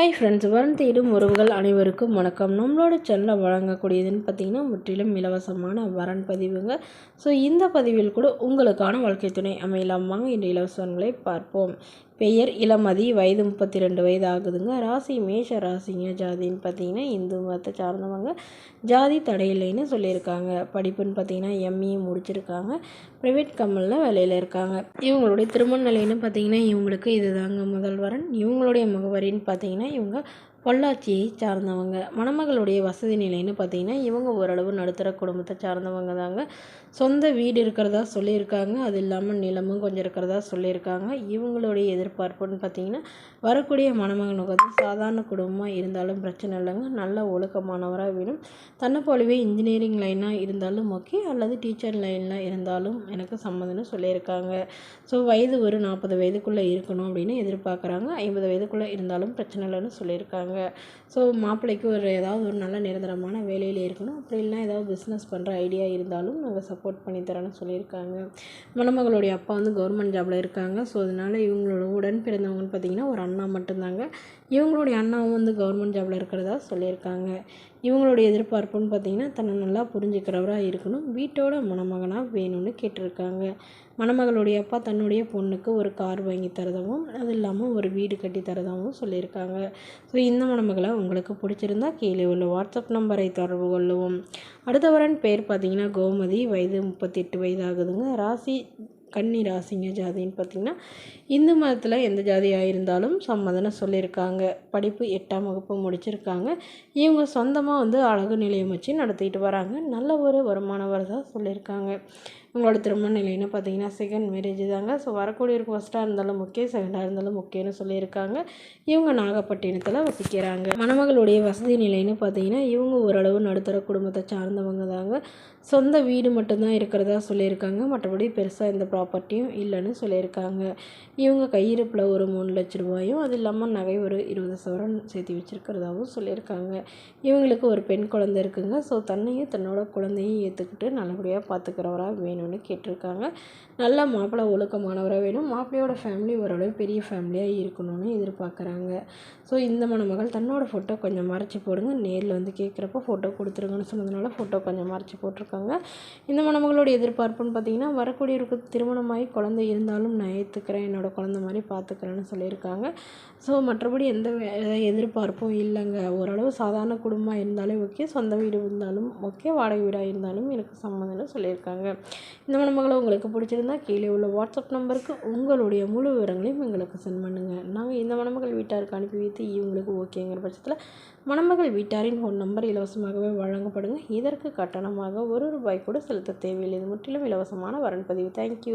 Hi friends, வரன் தேடும் உறவுகள் அனைவருக்கும் வணக்கம். நம்மளோட சேனலில் வழங்கக்கூடியதுன்னு பார்த்திங்கன்னா முற்றிலும் இலவசமான வரன் பதிவுங்க. ஸோ இந்த பதிவில் கூட உங்களுக்கான வாழ்க்கை துணை அமையலாம். வாங்க இந்த இலவசங்களை பார்ப்போம். பெயர் இளமதி, வயது 32 வயது ஆகுதுங்க. ராசி மேஷ ராசிங்க. ஜாதின்னு பார்த்திங்கன்னா இந்து மதத்தை சார்ந்தவங்க. ஜாதி தடையில்லைன்னு சொல்லியிருக்காங்க. படிப்புன்னு பார்த்திங்கன்னா எம்இ முடிச்சிருக்காங்க. ப்ரைவேட் கம்பெனியில் வேலையில் இருக்காங்க. இவங்களுடைய திருமண நிலைன்னு பார்த்திங்கன்னா இவங்களுக்கு இதுதாங்க முதல் வரன். இவங்களுடைய முகவரின்னு பார்த்திங்கன்னா இவங்க பொள்ளாச்சியை சார்ந்தவங்க. மணமகளுடைய வசதி நிலைன்னு பார்த்திங்கன்னா இவங்க ஓரளவு நடுத்தர குடும்பத்தை சார்ந்தவங்க தாங்க. சொந்த வீடு இருக்கிறதா சொல்லியிருக்காங்க. அது இல்லாமல் நிலமும் கொஞ்சம் இருக்கிறதா சொல்லியிருக்காங்க. இவங்களுடைய எதிர்பார்ப்புன்னு பார்த்திங்கன்னா வரக்கூடிய மணமகனுக்கு வந்து சாதாரண குடும்பமாக இருந்தாலும் பிரச்சனை இல்லைங்க. நல்ல ஒழுக்கமானவராக வேணும். தன்னை போலவே இன்ஜினியரிங் லைனாக இருந்தாலும் ஓகே, அல்லது டீச்சர் லைனில் இருந்தாலும் எனக்கு சம்மதம்னு சொல்லியிருக்காங்க. ஸோ வயது ஒரு 40 வயதுக்குள்ளே இருக்கணும் அப்படின்னு எதிர்பார்க்குறாங்க. 50 வயதுக்குள்ளே இருந்தாலும் பிரச்சனை இல்லைன்னு சொல்லியிருக்காங்க. ஸோ மாப்பிள்ளைக்கு ஏதாவது ஒரு நல்ல நிரந்தரமான வேலையில் இருக்கணும். அப்படி இல்லைனா ஏதாவது பிஸ்னஸ் பண்ணுற ஐடியா இருந்தாலும் நாங்கள் சப்போர்ட் பண்ணித்தரோன்னு சொல்லியிருக்காங்க. மணமகளுடைய அப்பா வந்து கவர்மெண்ட் ஜாபில் இருக்காங்க. ஸோ அதனால் இவங்களோட உடன் பிறந்தவங்கன்னு பார்த்திங்கன்னா ஒரு அண்ணா மட்டும்தாங்க. இவங்களுடைய அண்ணாவும் வந்து கவர்மெண்ட் ஜாபில் இருக்கிறதா சொல்லியிருக்காங்க. இவங்களுடைய எதிர்பார்ப்புன்னு பார்த்திங்கன்னா தன்னை நல்லா புரிஞ்சுக்கிறவராக இருக்கணும். வீட்டோட மணமகனாக வேணும்னு கேட்டிருக்காங்க. மணமகளுடைய அப்பா தன்னுடைய பொண்ணுக்கு ஒரு கார் வாங்கி தரதாகவும் அது இல்லாமல் ஒரு வீடு கட்டி தரதாகவும் சொல்லியிருக்காங்க. ஸோ இந்த மணமகளை உங்களுக்கு பிடிச்சிருந்தா கீழே உள்ள வாட்ஸ்அப் நம்பரை தொடர்பு கொள்ளவும். அடுத்த வரன் பேர் பார்த்திங்கன்னா கோமதி, வயது 38 வயது ஆகுதுங்க. ராசி கன்னி ராசிங்க. ஜாதின்னு பார்த்திங்கன்னா இந்து மதத்தில் எந்த ஜாதியாக இருந்தாலும் சம்மதம்னு சொல்லியிருக்காங்க. படிப்பு 8ஆம் வகுப்பு முடிச்சிருக்காங்க. இவங்க சொந்தமாக வந்து அழகு நிலையம் வச்சு நடத்திட்டு வராங்க. நல்ல ஒரு வருமானம் வரதா சொல்லியிருக்காங்க. உங்களோட திருமண நிலைன்னு பார்த்திங்கன்னா செகண்ட் மேரேஜ் தாங்க. ஸோ வரக்கூடியவருக்கு ஃபஸ்ட்டாக இருந்தாலும் ஓகே, செகண்டாக இருந்தாலும் ஓகேன்னு சொல்லியிருக்காங்க. இவங்க நாகப்பட்டினத்தில் வசிக்கிறாங்க. மணமகளுடைய வசதி நிலைன்னு பார்த்திங்கன்னா இவங்க ஓரளவு நடுத்தர குடும்பத்தை சார்ந்தவங்க தாங்க. சொந்த வீடு மட்டும்தான் இருக்கிறதா சொல்லியிருக்காங்க. மற்றபடி பெருசாக எந்த ப்ராப்பர்ட்டியும் இல்லைன்னு சொல்லியிருக்காங்க. இவங்க கையிருப்பில் ஒரு 3 லட்ச ரூபாயும் அது இல்லாமல் நகை ஒரு 20 சவரன் சேர்த்து வச்சுருக்கிறதாகவும் சொல்லியிருக்காங்க. இவங்களுக்கு ஒரு பெண் குழந்தை இருக்குங்க. ஸோ தன்னையும் தன்னோட குழந்தையும் ஏற்றுக்கிட்டு நல்லபடியாக பார்த்துக்கிறவராக வேணும்னு கேட்டிருக்காங்க. நல்ல மாப்பிள்ளை ஒழுக்கமானவராக வேணும். மாப்பிள்ளையோட ஃபேமிலி ஓரளவு பெரிய ஃபேமிலியாக இருக்கணும்னு எதிர்பார்க்குறாங்க. ஸோ இந்த மணமகள் தன்னோட ஃபோட்டோ கொஞ்சம் மறைச்சி போடுங்க. நேரில் வந்து கேட்குறப்ப ஃபோட்டோ கொடுத்துருங்கன்னு சொன்னதுனால ஃபோட்டோ கொஞ்சம் மறைச்சி போட்டிருக்காங்க. இந்த மணமகளோட எதிர்பார்ப்புன்னு பார்த்திங்கன்னா வரக்கூடியவருக்கு திருமணமாகி குழந்தை இருந்தாலும் நான் ஏற்றுக்கிறேன், என்னோட குழந்தை மாதிரி பார்த்துக்கிறேன்னு சொல்லியிருக்காங்க. ஸோ மற்றபடி எந்த எதிர்பார்ப்பும் இல்லைங்க. ஓரளவு சாதாரண குடும்பமாக இருந்தாலே ஓகே, சொந்த வீடு இருந்தாலும் ஓகே, வாடகை வீடாக இருந்தாலும் எனக்கு சம்மதம்னு சொல்லியிருக்காங்க. இந்த மணமகளை உங்களுக்கு பிடிச்சிருந்தா கீழே உள்ள வாட்ஸ்அப் நம்பருக்கு உங்களுடைய முழு விவரங்களையும் எங்களுக்கு சென்ட் பண்ணுங்கள். நாங்கள் இந்த மணமகள் வீட்டாருக்கு அனுப்பி வைத்து இவங்களுக்கு ஓகேங்கிற பட்சத்தில் மணமகள் வீட்டாரின் ஃபோன் நம்பர் இலவசமாகவே வழங்கப்படுங்க. இதற்கு கட்டணமாக ₹1 கூட செலுத்த தேவையில்லை. இது முற்றிலும் இலவசமான வரன் பதிவு. தேங்க்யூ.